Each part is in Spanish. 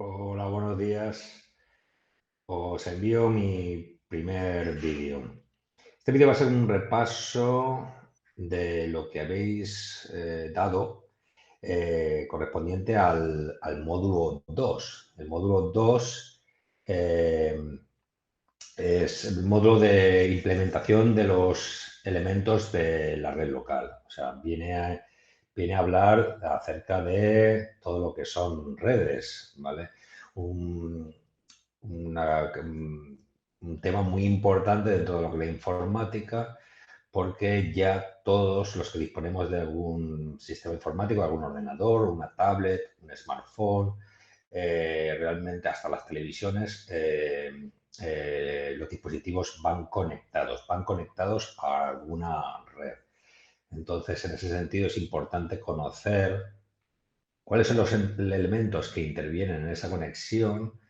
Hola, buenos días. Os envío mi primer vídeo. Este vídeo va a ser un repaso de lo que habéis dado correspondiente al módulo 2. El módulo 2 eh, es el módulo de implementación de los elementos de la red local. O sea, viene a hablar acerca de todo lo que son redes, ¿vale? Un, un tema muy importante dentro de lo que es la informática, porque ya todos los que disponemos de algún sistema informático, algún ordenador, una tablet, un smartphone, realmente hasta las televisiones, los dispositivos van conectados a alguna red. Entonces, en ese sentido, es importante conocer cuáles son los elementos que intervienen en esa conexión.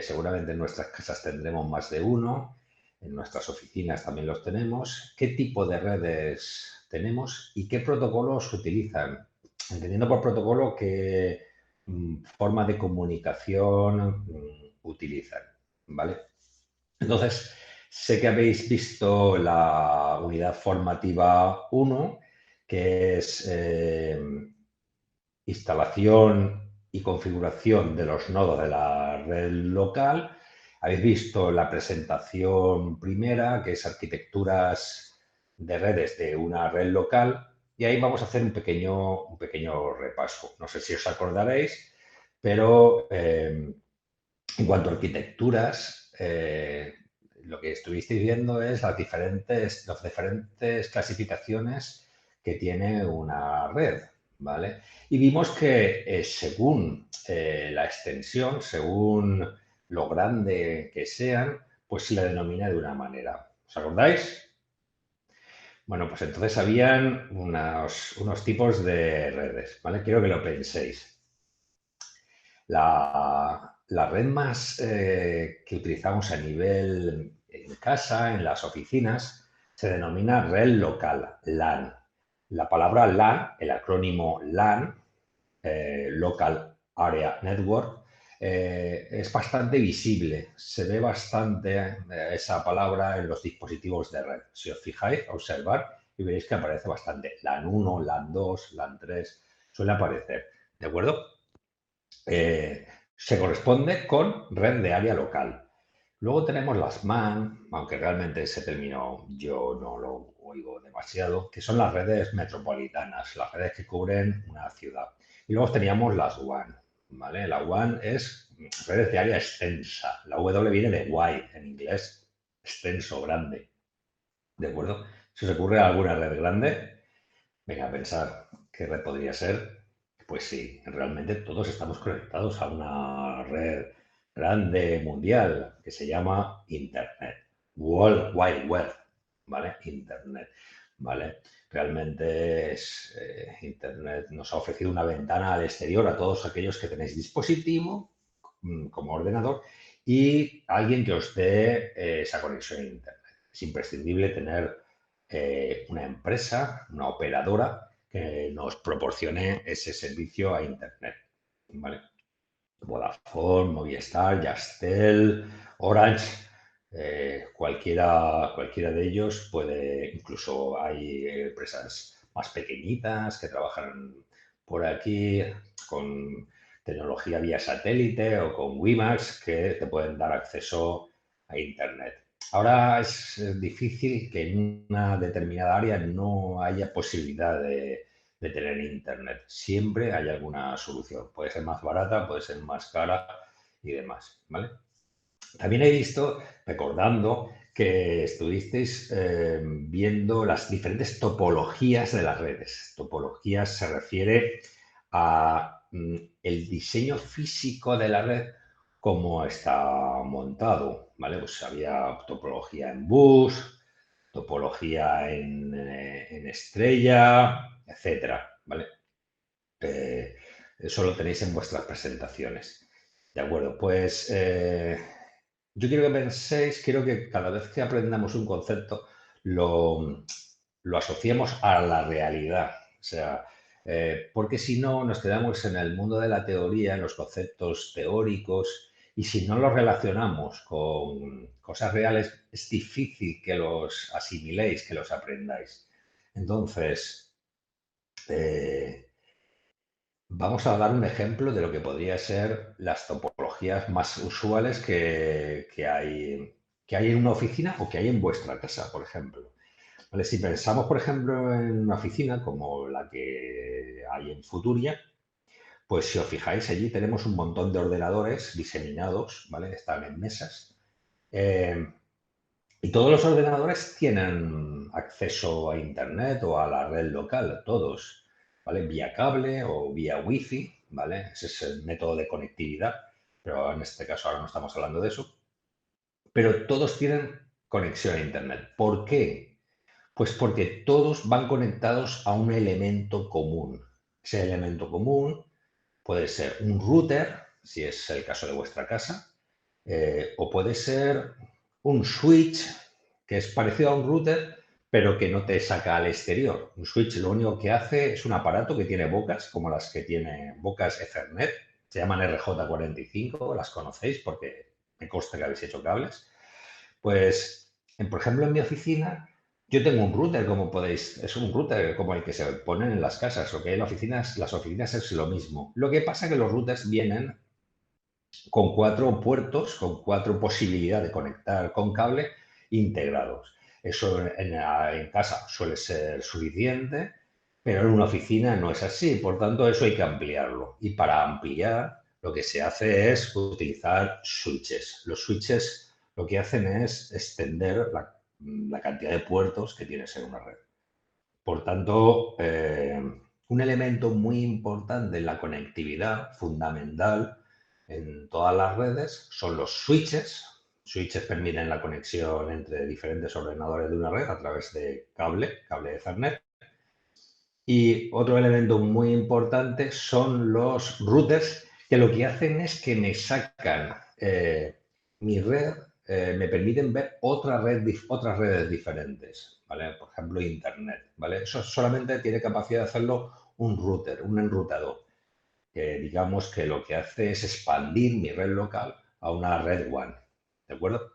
Seguramente en nuestras casas tendremos más de uno, en nuestras oficinas también los tenemos. ¿Qué tipo de redes tenemos y qué protocolos utilizan? Entendiendo por protocolo qué forma de comunicación utilizan, ¿vale? Entonces, sé que habéis visto la unidad formativa uno, que es instalación y configuración de los nodos de la red local. Habéis visto la presentación primera, que es arquitecturas de redes de una red local, y ahí vamos a hacer un pequeño repaso. No sé si os acordaréis, pero en cuanto a arquitecturas, lo que estuvisteis viendo es las diferentes clasificaciones que tiene una red, ¿vale? Y vimos que según la extensión, según lo grande que sean, pues se la denomina de una manera. ¿Os acordáis? Bueno, pues entonces habían unos tipos de redes, ¿vale? Quiero que lo penséis. La red más que utilizamos a nivel en casa, en las oficinas, se denomina red local, LAN. La palabra LAN, el acrónimo LAN, Local Area Network, es bastante visible. Se ve bastante esa palabra en los dispositivos de red. Si os fijáis, observar y veréis que aparece bastante. LAN 1, LAN 2, LAN 3, suele aparecer. ¿De acuerdo? Se corresponde con red de área local. Luego tenemos las MAN, aunque realmente ese término yo no lo oigo demasiado, que son las redes metropolitanas, las redes que cubren una ciudad. Y luego teníamos las WAN, ¿vale? La WAN es redes de área extensa. La W viene de wide en inglés, extenso, grande. ¿De acuerdo? ¿Se os ocurre alguna red grande? Venga, a pensar qué red podría ser. Pues sí, realmente todos estamos conectados a una red grande mundial que se llama Internet. World Wide Web, ¿vale? Internet, ¿vale? Realmente Internet nos ha ofrecido una ventana al exterior a todos aquellos que tenéis dispositivo como ordenador y alguien que os dé esa conexión a Internet. Es imprescindible tener una empresa, una operadora que nos proporcione ese servicio a Internet, ¿vale? Vodafone, Movistar, Yastel, Orange, cualquiera de ellos puede, incluso hay empresas más pequeñitas que trabajan por aquí con tecnología vía satélite o con WiMAX que te pueden dar acceso a Internet. Ahora es difícil que en una determinada área no haya posibilidad de tener internet. Siempre hay alguna solución. Puede ser más barata, puede ser más cara y demás, ¿vale? También he visto, recordando, que estuvisteis viendo las diferentes topologías de las redes. Topologías se refiere a el diseño físico de la red, cómo está montado, ¿vale? Pues había topología en bus, topología en estrella, etcétera, ¿vale? Eh, Eso lo tenéis en vuestras presentaciones. De acuerdo, pues yo quiero que penséis, quiero que cada vez que aprendamos un concepto lo asociemos a la realidad. O sea, porque si no nos quedamos en el mundo de la teoría, en los conceptos teóricos, y si no los relacionamos con cosas reales, es difícil que los asimiléis, que los aprendáis. Entonces, eh, vamos a dar un ejemplo de lo que podría ser las topologías más usuales que hay en una oficina o que hay en vuestra casa, por ejemplo. ¿Vale? Si pensamos, por ejemplo, en una oficina como la que hay en Futuria, pues si os fijáis, allí tenemos un montón de ordenadores diseminados, ¿vale? Están en mesas. Eh, y todos los ordenadores tienen acceso a Internet o a la red local, todos, ¿vale? Vía cable o vía Wi-Fi, ¿vale? Ese es el método de conectividad, pero en este caso ahora no estamos hablando de eso. Pero todos tienen conexión a Internet. ¿Por qué? Pues porque todos van conectados a un elemento común. Ese elemento común puede ser un router, si es el caso de vuestra casa, o puede ser un switch, que es parecido a un router, pero que no te saca al exterior. Un switch lo único que hace es un aparato que tiene bocas, como las que tiene bocas Ethernet, se llaman RJ45, las conocéis porque me consta que habéis hecho cables. Pues, por ejemplo, en mi oficina yo tengo un router, como podéis, es un router como el que se ponen en las casas, o que en las oficinas es lo mismo. Lo que pasa es que los routers vienen con 4 puertos, con 4 posibilidades de conectar con cable integrados. Eso en casa suele ser suficiente, pero en una oficina no es así. Por tanto, eso hay que ampliarlo. Y para ampliar, lo que se hace es utilizar switches. Los switches lo que hacen es extender la cantidad de puertos que tienes en una red. Por tanto, un elemento muy importante en la conectividad, fundamental en todas las redes, son los switches. Switches permiten la conexión entre diferentes ordenadores de una red a través de cable Ethernet. Y otro elemento muy importante son los routers, que lo que hacen es que me sacan mi red, me permiten ver otras redes diferentes, ¿vale? Por ejemplo, Internet, ¿vale? Eso solamente tiene capacidad de hacerlo un router, un enrutador, que digamos que lo que hace es expandir mi red local a una red WAN, ¿de acuerdo?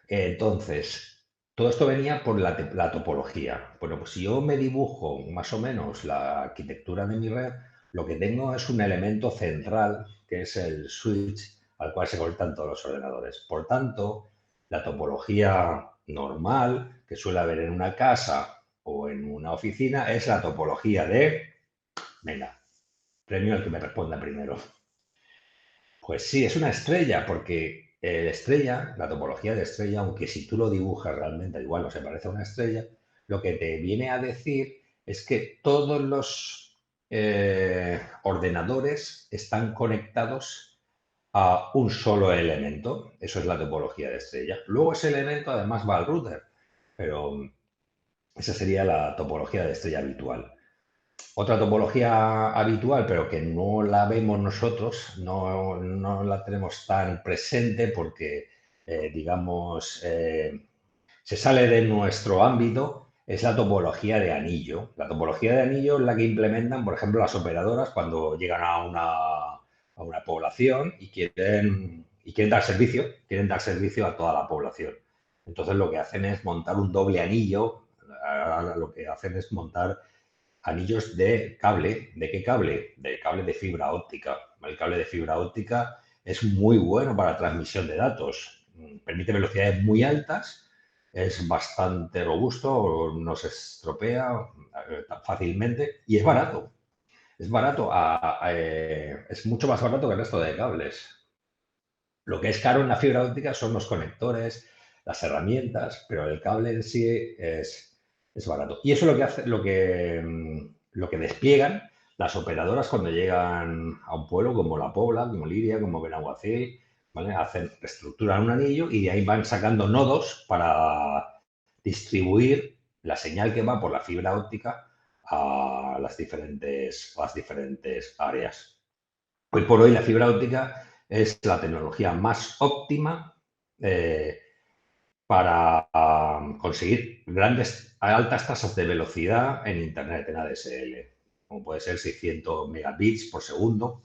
Entonces, todo esto venía por la topología. Bueno, pues si yo me dibujo más o menos la arquitectura de mi red, lo que tengo es un elemento central, que es el switch al cual se conectan todos los ordenadores. Por tanto, la topología normal que suele haber en una casa o en una oficina es la topología de, venga, premio al que me responda primero. Pues sí, es una estrella, porque estrella, la topología de estrella, aunque si tú lo dibujas realmente igual no se parece a una estrella, lo que te viene a decir es que todos los ordenadores están conectados a un solo elemento. Eso es la topología de estrella. Luego ese elemento además va al router, pero esa sería la topología de estrella habitual. Otra topología habitual, pero que no la vemos nosotros, no la tenemos tan presente porque, digamos, se sale de nuestro ámbito, es la topología de anillo. La topología de anillo es la que implementan, por ejemplo, las operadoras cuando llegan a una población y quieren dar servicio a toda la población. Entonces lo que hacen es montar un doble anillo, ahora lo que hacen es montar anillos de cable. ¿De qué cable? De cable de fibra óptica. El cable de fibra óptica es muy bueno para transmisión de datos. Permite velocidades muy altas, es bastante robusto, no se estropea tan fácilmente y es barato. Es barato, es mucho más barato que el resto de cables. Lo que es caro en la fibra óptica son los conectores, las herramientas, pero el cable en sí es barato. Y eso es lo que hace, lo que despliegan las operadoras cuando llegan a un pueblo como La Pobla, como Liria, como Benaguacil, ¿vale? Reestructuran un anillo y de ahí van sacando nodos para distribuir la señal que va por la fibra óptica a las diferentes áreas. Hoy por hoy la fibra óptica es la tecnología más óptima eh, para conseguir altas tasas de velocidad en Internet, en ADSL. como puede ser 600 megabits por segundo.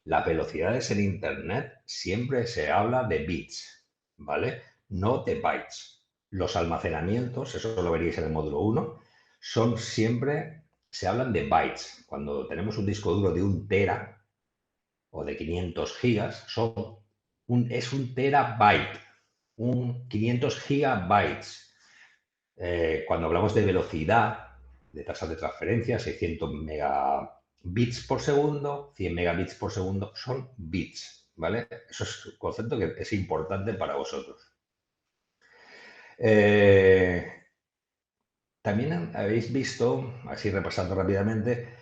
Las velocidades en Internet siempre se habla de bits, ¿vale? No de bytes. Los almacenamientos, eso lo veréis en el módulo 1, son siempre, se hablan de bytes. Cuando tenemos un disco duro de 1 tera o de 500 gigas, es 1 terabyte, 500 gigabytes. Cuando hablamos de velocidad, de tasas de transferencia, 600 megabits por segundo, 100 megabits por segundo, son bits, ¿vale? Eso es un concepto que es importante para vosotros. También habéis visto, así repasando rápidamente,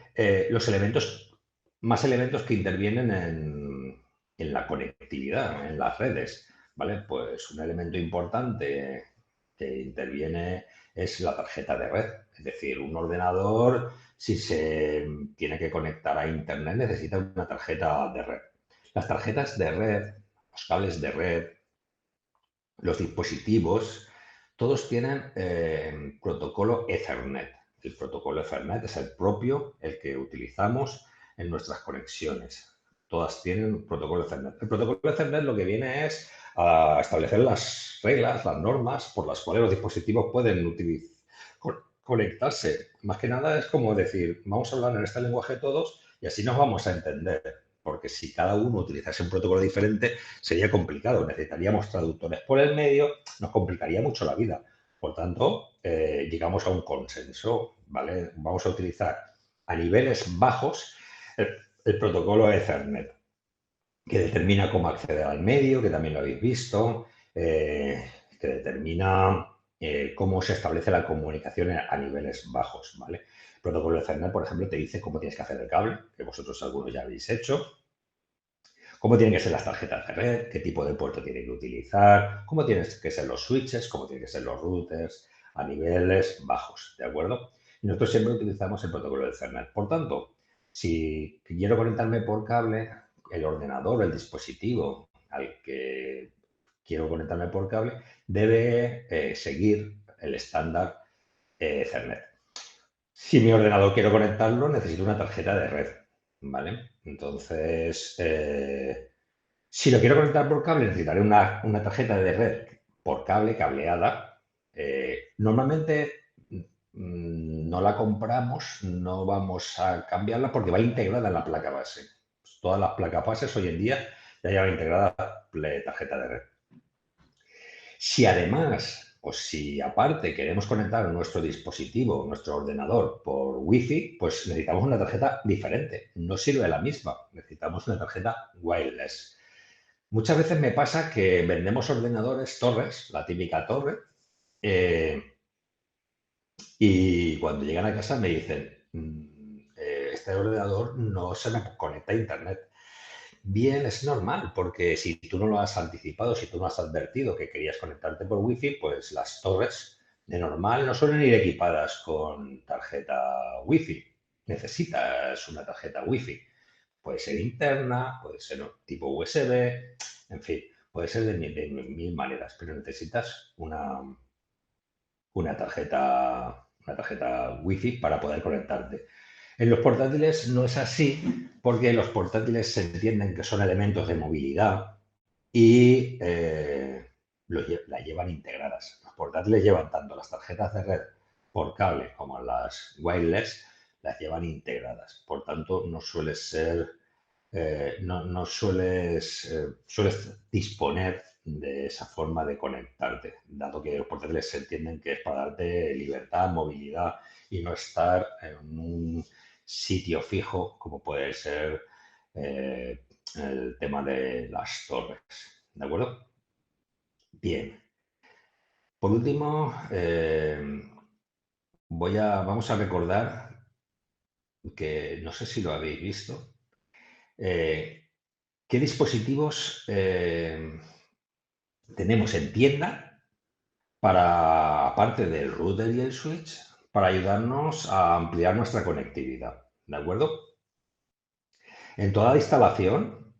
más elementos que intervienen en la conectividad, en las redes, ¿vale? Pues un elemento importante que interviene es la tarjeta de red. Es decir, un ordenador, si se tiene que conectar a Internet, necesita una tarjeta de red. Las tarjetas de red, los cables de red, los dispositivos, todos tienen protocolo Ethernet. El protocolo Ethernet es el propio, el que utilizamos en nuestras conexiones. Todas tienen protocolo Ethernet. El protocolo Ethernet lo que viene es a establecer las reglas, las normas por las cuales los dispositivos pueden conectarse. Más que nada es como decir, vamos a hablar en este lenguaje todos y así nos vamos a entender. Porque si cada uno utilizase un protocolo diferente, sería complicado. Necesitaríamos traductores por el medio, nos complicaría mucho la vida. Por tanto, llegamos a un consenso, ¿vale? Vamos a utilizar a niveles bajos el protocolo Ethernet, que determina cómo acceder al medio, que también lo habéis visto, que determina cómo se establece la comunicación a niveles bajos, ¿vale? El protocolo Ethernet, por ejemplo, te dice cómo tienes que hacer el cable, que vosotros algunos ya habéis hecho, cómo tienen que ser las tarjetas de red, qué tipo de puerto tienen que utilizar, cómo tienen que ser los switches, cómo tienen que ser los routers a niveles bajos, ¿de acuerdo? Y nosotros siempre utilizamos el protocolo de Ethernet. Por tanto, si quiero conectarme por cable, el ordenador, el dispositivo al que quiero conectarme por cable, debe seguir el estándar Ethernet. Si mi ordenador quiero conectarlo, necesito una tarjeta de red, ¿vale? Entonces, si lo quiero conectar por cable, necesitaré una tarjeta de red por cable, cableada. Normalmente no la compramos, no vamos a cambiarla porque va integrada en la placa base. Todas las placas bases hoy en día ya llevan integrada la tarjeta de red. Si además, o si aparte queremos conectar nuestro dispositivo, nuestro ordenador por Wi-Fi, pues necesitamos una tarjeta diferente. No sirve la misma, necesitamos una tarjeta wireless. Muchas veces me pasa que vendemos ordenadores, torres, la típica torre, y cuando llegan a casa me dicen, este ordenador no se me conecta a Internet. Bien, es normal, porque si tú no lo has anticipado, si tú no has advertido que querías conectarte por Wi-Fi, pues las torres de normal no suelen ir equipadas con tarjeta Wi-Fi. Necesitas una tarjeta Wi-Fi. Puede ser interna, puede ser tipo USB, en fin, puede ser de mil maneras, pero necesitas una tarjeta Wi-Fi para poder conectarte. En los portátiles no es así, porque los portátiles se entienden que son elementos de movilidad y la llevan integradas. Los portátiles llevan tanto las tarjetas de red por cable como las wireless, las llevan integradas. Por tanto, no suele ser, no sueles disponer de esa forma de conectarte, dado que los portátiles se entienden que es para darte libertad, movilidad y no estar en un sitio fijo como puede ser el tema de las torres. ¿De acuerdo? Bien. Por último, vamos a recordar que no sé si lo habéis visto. ¿Qué dispositivos tenemos en tienda para, aparte del router y el switch, para ayudarnos a ampliar nuestra conectividad? ¿De acuerdo? En toda la instalación,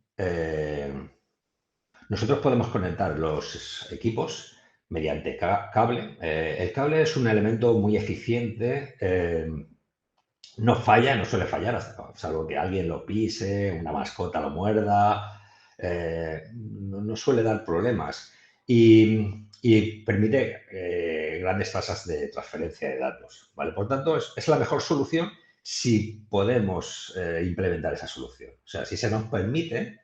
nosotros podemos conectar los equipos mediante cable. El cable es un elemento muy eficiente No falla, no suele fallar, salvo que alguien lo pise, una mascota lo muerda, no suele dar problemas y permite grandes tasas de transferencia de datos, ¿vale? Por tanto, es la mejor solución si podemos implementar esa solución. O sea, si se nos permite,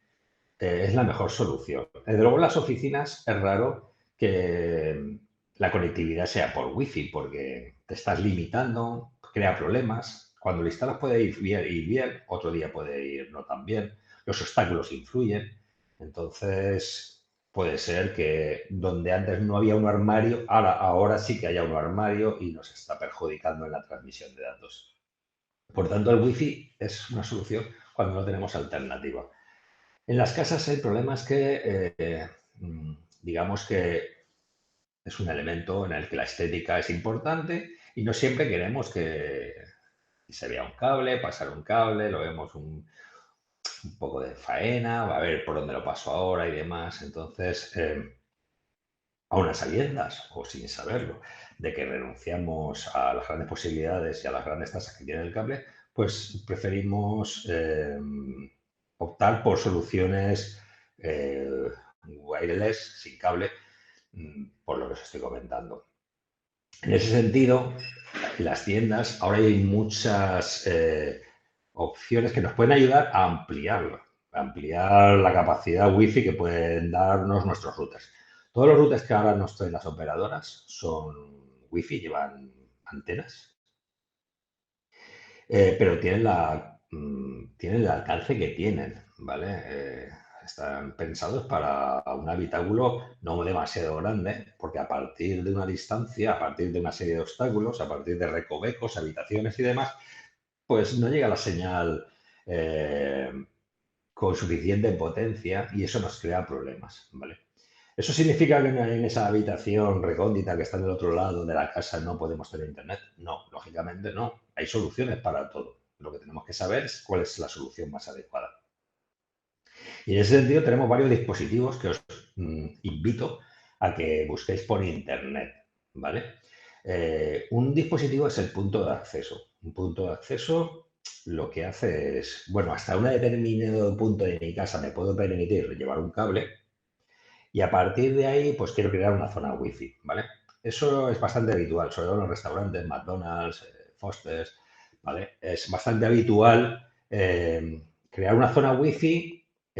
es la mejor solución. Desde luego, en las oficinas es raro que la conectividad sea por wifi, porque te estás limitando, crea problemas. Cuando lo instalas puede ir bien, otro día puede ir no tan bien. Los obstáculos influyen. Entonces, puede ser que donde antes no había un armario, ahora sí que haya un armario y nos está perjudicando en la transmisión de datos. Por tanto, el wifi es una solución cuando no tenemos alternativa. En las casas el problema es que, digamos que es un elemento en el que la estética es importante y no siempre queremos que se vea un cable, pasar un cable, lo vemos un poco de faena, a ver por dónde lo paso ahora y demás. Entonces, a unas sabiendas o sin saberlo, de que renunciamos a las grandes posibilidades y a las grandes tasas que tiene el cable, pues preferimos optar por soluciones wireless, sin cable, por lo que os estoy comentando. En ese sentido, en las tiendas ahora hay muchas opciones que nos pueden ayudar a ampliar la capacidad wifi que pueden darnos nuestros routers. Todos los routers que ahora nos traen las operadoras son wifi, llevan antenas, pero tienen el alcance que tienen, ¿vale? Están pensados para un habitáculo no demasiado grande, porque a partir de una distancia, a partir de una serie de obstáculos, a partir de recovecos, habitaciones y demás, pues no llega la señal eh, con suficiente potencia y eso nos crea problemas, ¿vale? ¿Eso significa que en esa habitación recóndita que está en el otro lado de la casa no podemos tener internet? No, lógicamente no. Hay soluciones para todo. Lo que tenemos que saber es cuál es la solución más adecuada. Y en ese sentido tenemos varios dispositivos que os invito a que busquéis por internet, ¿vale? Un dispositivo es el punto de acceso. Un punto de acceso lo que hace es, bueno, hasta un determinado punto de mi casa me puedo permitir llevar un cable y a partir de ahí, pues quiero crear una zona wifi, ¿vale? Eso es bastante habitual, sobre todo en los restaurantes, McDonald's, Foster's, ¿vale? Es bastante habitual crear una zona wifi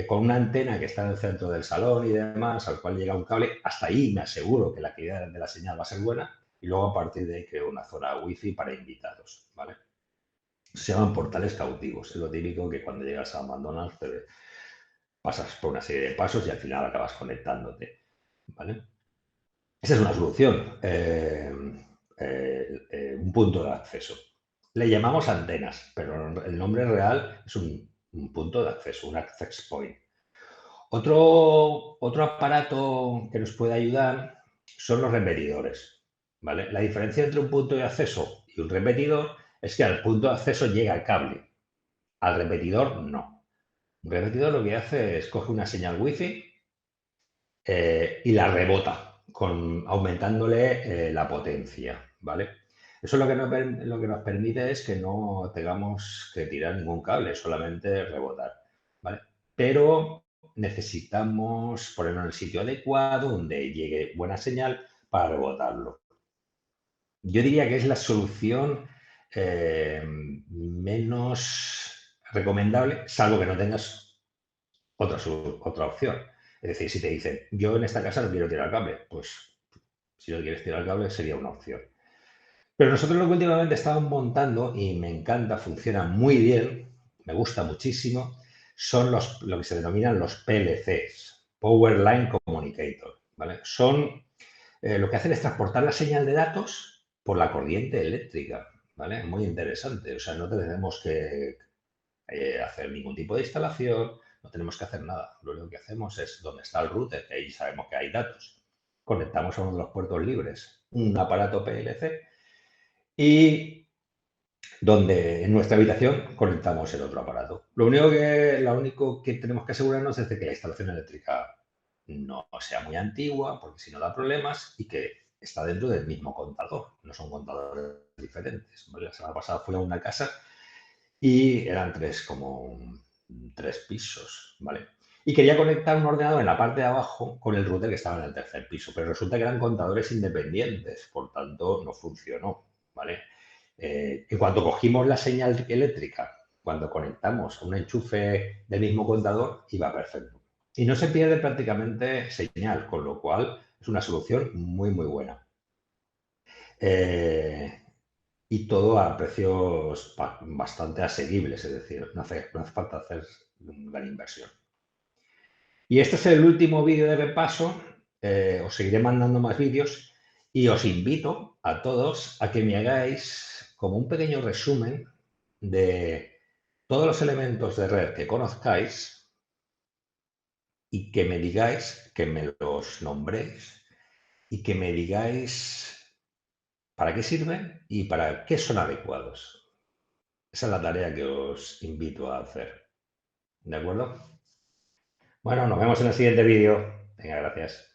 con una antena que está en el centro del salón y demás, al cual llega un cable. Hasta ahí me aseguro que la calidad de la señal va a ser buena y luego a partir de ahí creo una zona wifi para invitados, ¿vale? Se llaman portales cautivos. Es lo típico que cuando llegas a McDonald's te pasas por una serie de pasos y al final acabas conectándote, ¿vale? Esa es una solución, un punto de acceso. Le llamamos antenas, pero el nombre real es un punto de acceso, un access point. Otro aparato que nos puede ayudar son los repetidores, ¿vale? La diferencia entre un punto de acceso y un repetidor es que al punto de acceso llega el cable, al repetidor no. Un repetidor lo que hace es coge una señal wifi y la rebota, aumentándole la potencia, ¿vale? Eso lo que nos permite es que no tengamos que tirar ningún cable, solamente rebotar, ¿vale? Pero necesitamos ponerlo en el sitio adecuado, donde llegue buena señal para rebotarlo. Yo diría que es la solución menos recomendable, salvo que no tengas otra opción. Es decir, si te dicen, yo en esta casa no quiero tirar cable, pues si no quieres tirar cable sería una opción. Pero nosotros lo que últimamente estamos montando, y me encanta, funciona muy bien, me gusta muchísimo, son lo que se denominan los PLCs, Power Line Communicator, ¿vale? Lo que hacen es transportar la señal de datos por la corriente eléctrica, ¿vale? Muy interesante, o sea, no tenemos que hacer ningún tipo de instalación, no tenemos que hacer nada. Lo único que hacemos es donde está el router, que ahí sabemos que hay datos, conectamos a uno de los puertos libres un aparato PLC y donde en nuestra habitación conectamos el otro aparato. Lo único que tenemos que asegurarnos es de que la instalación eléctrica no sea muy antigua, porque si no da problemas, y que está dentro del mismo contador, no son contadores diferentes. ¿Vale? La semana pasada fui a una casa y eran tres pisos, ¿vale? Y quería conectar un ordenador en la parte de abajo con el router que estaba en el tercer piso, pero resulta que eran contadores independientes, por tanto no funcionó, ¿vale? En cuanto cogimos la señal eléctrica, cuando conectamos a un enchufe del mismo contador, iba perfecto. Y no se pierde prácticamente señal, con lo cual es una solución muy, muy buena. Eh, y todo a precios bastante asequibles, es decir, no hace falta hacer gran inversión. Y este es el último vídeo de repaso. Os seguiré mandando más vídeos y os invito a todos a que me hagáis como un pequeño resumen de todos los elementos de red que conozcáis y que me digáis, que me los nombréis y que me digáis para qué sirven y para qué son adecuados. Esa es la tarea que os invito a hacer. ¿De acuerdo? Bueno, nos vemos en el siguiente vídeo. Venga, gracias.